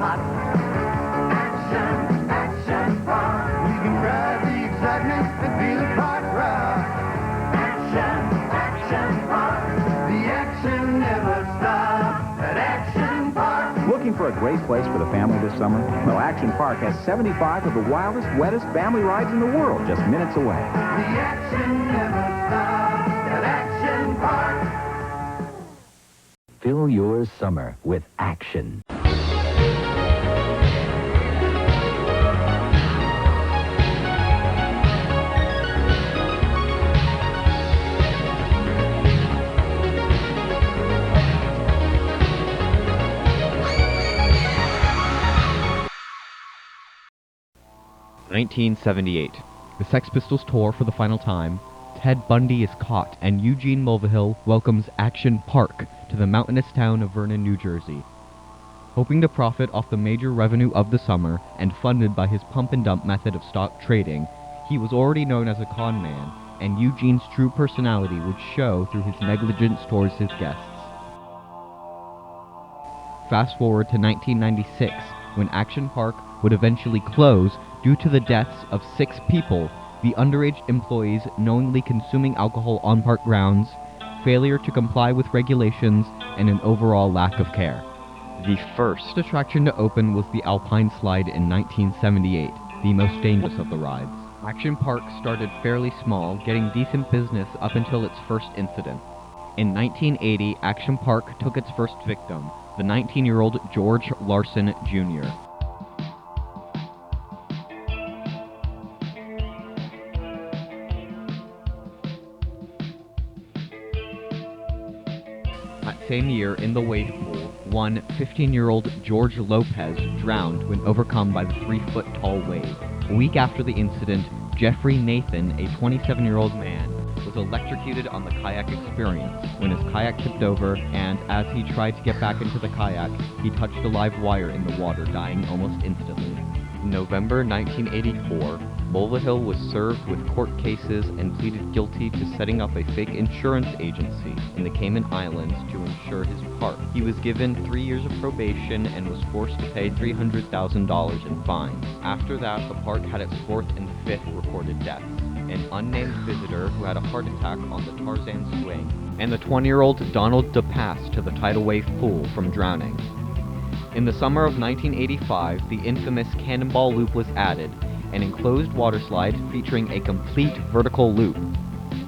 hot. Action, action park. You can ride the excitement and feel the park rock. Action, action park. The action never stops at Action Park. Looking for a great place for the family this summer? Well, Action Park has 75 of the wildest, wettest family rides in the world just minutes away. The action never stops at Action Park. Fill your summer with action. (1978). The Sex Pistols tour for the final time. Ted Bundy is caught, and Eugene Mulvihill welcomes Action Park to the mountainous town of Vernon, New Jersey. Hoping to profit off the major revenue of the summer, and funded by his pump-and-dump method of stock trading, he was already known as a con man, and Eugene's true personality would show through his negligence towards his guests. Fast forward to 1996, when Action Park would eventually close due to the deaths of 6 people, the underage employees knowingly consuming alcohol on park grounds, failure to comply with regulations, and an overall lack of care. The first attraction to open was the Alpine Slide in 1978, the most dangerous of the rides. Action Park started fairly small, getting decent business up until its first incident. In 1980, Action Park took its first victim, the 19-year-old George Larsson Jr. That same year, in the wade pool, one 15-year-old George Lopez drowned when overcome by the 3-foot-tall wave. A week after the incident, Jeffery Nathan, a 27-year-old man, was electrocuted on the kayak experience when his kayak tipped over, and as he tried to get back into the kayak, he touched a live wire in the water, dying almost instantly. In November 1984, Mulvihill was served with court cases and pleaded guilty to setting up a fake insurance agency in the Cayman Islands to insure his park. He was given 3 years of probation and was forced to pay $300,000 in fines. After that, the park had its 4th and 5th recorded deaths. An unnamed visitor who had a heart attack on the Tarzan swing, and the 20-year-old Donald DePass to the tidal wave pool from drowning. In the summer of 1985, the infamous Cannonball Loop was added, an enclosed waterslide featuring a complete vertical loop.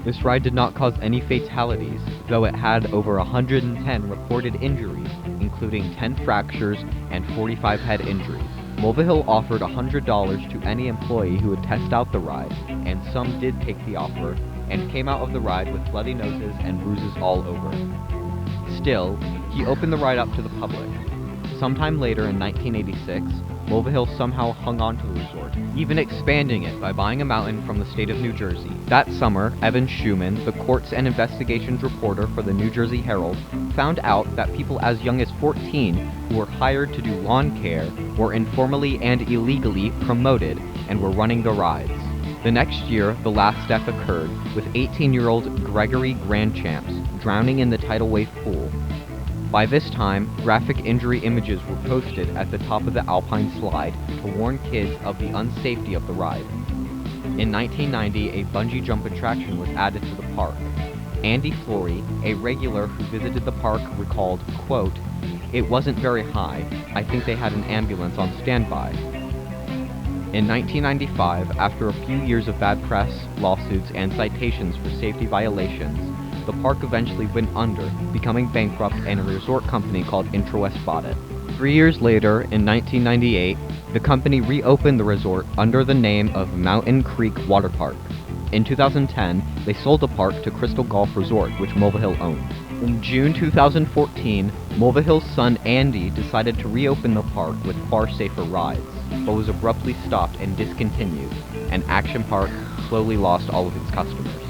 This ride did not cause any fatalities, though it had over 110 reported injuries, including 10 fractures and 45 head injuries. Mulvihill offered $100 to any employee who would test out the ride, and some did take the offer, and came out of the ride with bloody noses and bruises all over. Still, he opened the ride up to the public. Sometime later in 1986, Mulvihill somehow hung on to the resort, even expanding it by buying a mountain from the state of New Jersey. That summer, Evan Schumann, the courts and investigations reporter for the New Jersey Herald, found out that people as young as 14 who were hired to do lawn care were informally and illegally promoted and were running the rides. The next year, the last death occurred, with 18-year-old Gregory Grandchamps drowning in the tidal wave pool. By this time, graphic injury images were posted at the top of the Alpine Slide to warn kids of the unsafety of the ride. In 1990, a bungee jump attraction was added to the park. Andy Flory, a regular who visited the park, recalled, quote, "It wasn't very high. I think they had an ambulance on standby." In 1995, after a few years of bad press, lawsuits, and citations for safety violations, the park eventually went under, becoming bankrupt, and a resort company called Intrawest bought it. 3 years later, in 1998, the company reopened the resort under the name of Mountain Creek Water Park. In 2010, they sold the park to Crystal Golf Resort, which Mulvihill owned. In June 2014, Mulvihill's son Andy decided to reopen the park with far safer rides, but was abruptly stopped and discontinued, and Action Park slowly lost all of its customers.